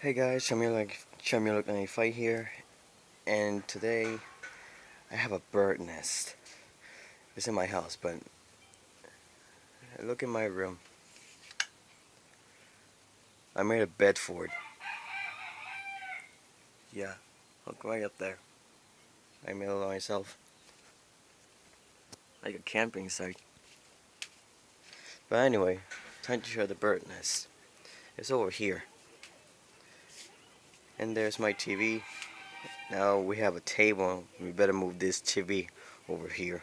Hey guys, Shamil95 here, and today I have a bird nest. It's in my house, but look in my room. I made a bed for it. Yeah, look right up there. I made it myself, like a camping site. But anyway, time to show the bird nest. It's over here, and there's my TV. Now we have a table. We better move this TV over here.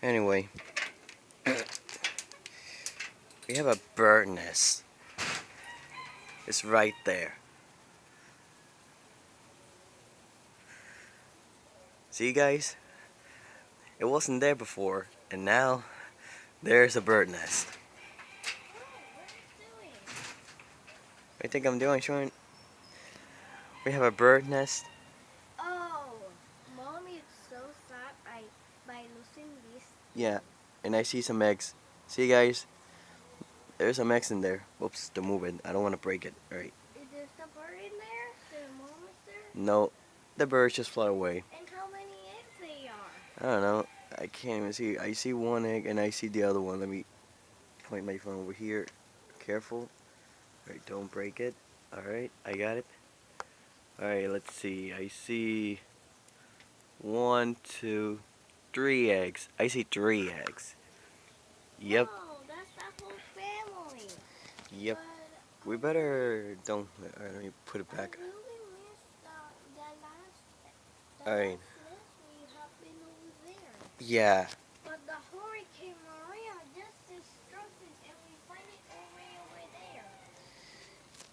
Anyway, we have a bird nest. It's right there. See, guys? It wasn't there before, and now there's a bird nest. What do you think I'm doing, Sean? We have a bird nest. Oh, Mommy is so sad by losing this. Yeah, and I see some eggs. See, guys? There's some eggs in there. Whoops, don't move it. I don't want to break it. Alright. Is there a bird in there? The mom is there? No, the birds just fly away. And how many eggs they are? I don't know. I can't even see. I see one egg and I see the other one. Let me point my phone over here. Careful. Alright, don't break it. Alright, I got it. Alright, let's see. I see 1, 2, 3 eggs. I see 3 eggs. Yep. Oh, that's the whole family. Yep. But, We better don't. Let me put it back. I really miss the last Alright. nest we have been over there. Yeah. But the Hurricane Maria just destroyed it and we find it way over there.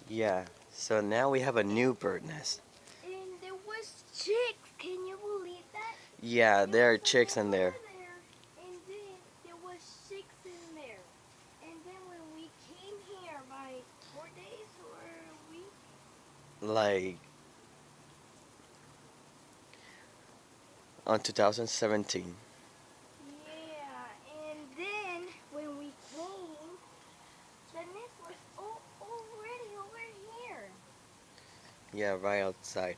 Yeah. So now we have a new bird nest. And there was chicks. Can you believe that? Yeah, there are chicks in there. And then there was chicks in there. And then when we came here, like 4 days or a week, Like on 2017. yeah. And then when we came, the nest was already over here. Yeah, right outside.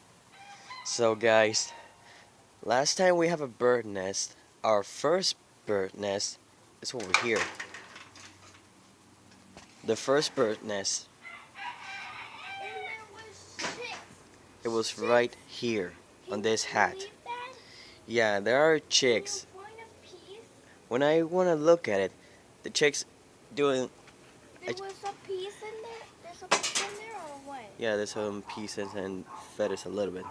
So guys, last time we have a bird nest, our first bird nest is over here. The first bird nest, And there was chicks. it was Chicks. right here on this Can you hat. believe that? Yeah, there are chicks. Can you find a piece? When I want to look at it, the chicks doing, There was a piece in there? There's a piece in there or what? yeah, there's some pieces and feathers a little bit.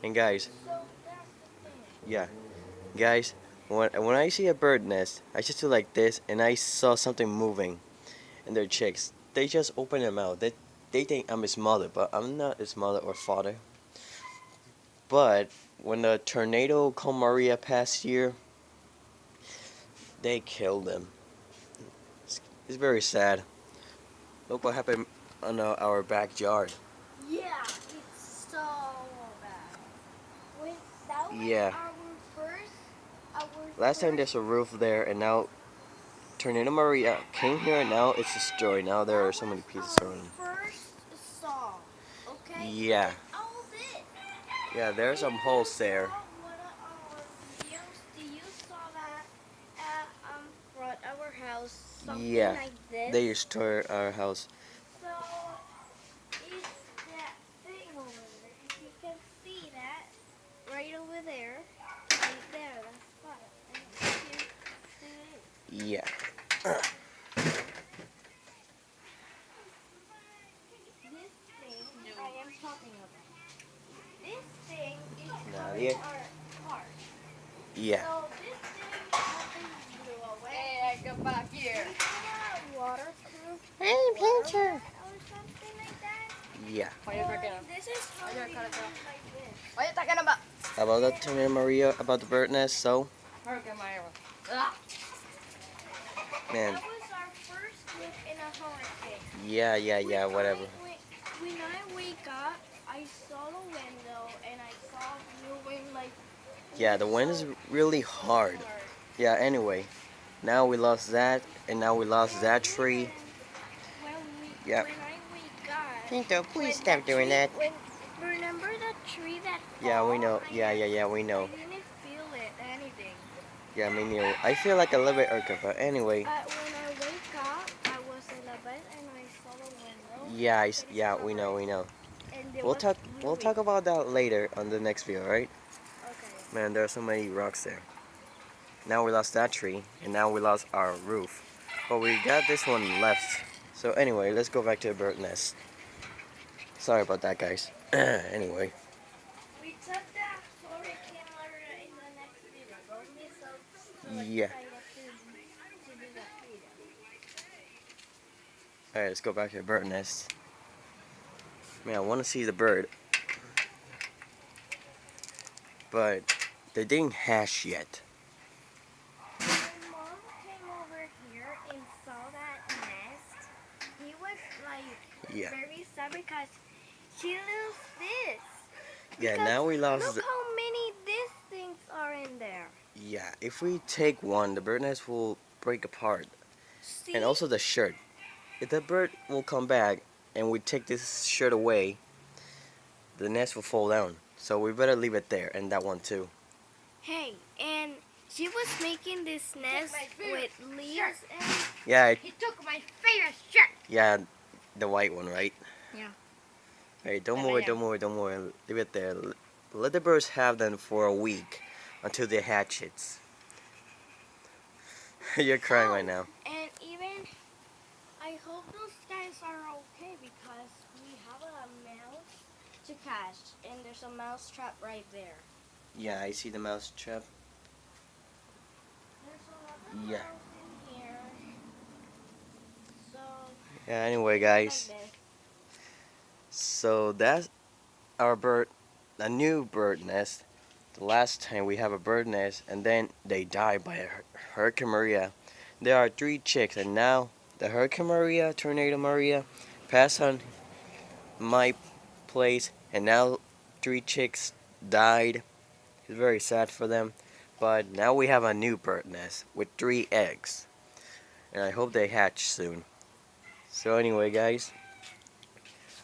And guys, So that's the thing. yeah, guys, when I see a bird nest, I just do like this, and I saw something moving, and they're chicks. They just open their mouth. They think I'm his mother, but I'm not his mother or father. But when the tornado called Maria past year, they killed them. It's very sad. Look what happened on our backyard. Yeah, it's so bad. When that was Yeah. our Last time first there's a roof there, and now Tornado Maria came here, and now it's destroyed. Now there are so many pieces our around. first song, okay? Yeah. And all this. Yeah, there's some holes there. One of our videos, you saw that at front of our house, something Yeah, like this. they destroyed our house. So it's that thing over there. If you can see that, right over there, right there, that's spot. And you can see it. Yeah. This thing I am talking about. This thing is Nah, covering yeah. our car. Yeah. So this thing nothing blew away. Hey, I go back here. We had a waterproof Hey, Pincher. or something like that. Yeah. Why are you talking about? This is how Why we you talking use like this. What are you talking about? About that Tornado Maria, about the bird nest, so, Hurricane Maria. Ah. man, That was our first look in a hurricane. yeah, whatever. When I wake up, I saw the window and I saw moving like. Yeah, the wind is really hard. Yeah, anyway, now we lost that, and now we lost that tree. When Yeah. I wake up, Pinto, please When stop doing that. When, remember that tree that Yeah, we know. fall? Yeah, we I know. didn't feel it, anything. Yeah, me neither. I feel like a little bit irky, but anyway. But when I wake up, I was in the bed and I saw the window. Yeah, That is yeah, we know, covered. we know. And it We'll was talk. We'll moving. talk about that later on the next video, right? Okay. Man, there are so many rocks there. Now we lost that tree, and now we lost our roof. But we got this one left. So anyway, let's go back to the bird nest. Sorry about that, guys. Anyway. We took that hurricane water in the next video. Don't be so Yeah. excited to do that video. Alright, let's go back to the bird nest. Man, I want to see the bird. But they didn't hatch yet. When Mom came over here and saw that nest, he was like Yeah. very sad because he lost this. Yeah, Because now we lost look the... how many these things are in there. Yeah, if we take one, the bird nest will break apart. See? And also the shirt. If the bird will come back and we take this shirt away, the nest will fall down. So we better leave it there, and that one too. Hey, and she was making this nest my favorite with leaves and Yeah, He took my favorite shirt. yeah, the white one, right? Yeah. Hey, don't But worry, yeah. don't worry, don't worry. Leave it there. Let the birds have them for a week until they hatch it. You're crying right now. And even, I hope those guys are okay because we have a mouse to catch, and there's a mouse trap right there. Yeah, I see the mouse trap. There's a lot of Yeah. mouse in here. So, Yeah, anyway, like guys. this. So that's our bird, a new bird nest. The last time we have a bird nest, and then they died by Hurricane Maria. There are 3 chicks, and now the Hurricane Maria, Tornado Maria, passed on my place, and now 3 chicks died. It's very sad for them. But now we have a new bird nest with 3 eggs, and I hope they hatch soon. So anyway, guys,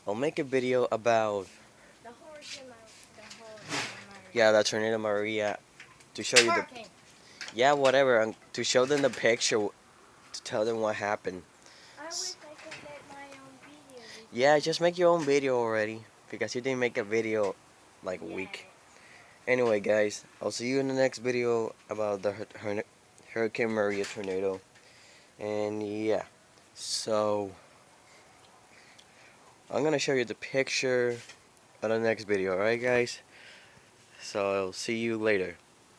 I'll make a video about The hurricane mouse, the hurricane mouse. yeah, the Tornado Maria to show you the Hurricane. yeah, whatever, to show them the picture, to tell them what happened. I wish I could make my own video. Yeah, just make your own video already, because you didn't make a video like a week. Anyway, guys, I'll see you in the next video about the Hurricane Maria tornado. And yeah, so I'm gonna show you the picture on the next video, alright guys? So I'll see you later.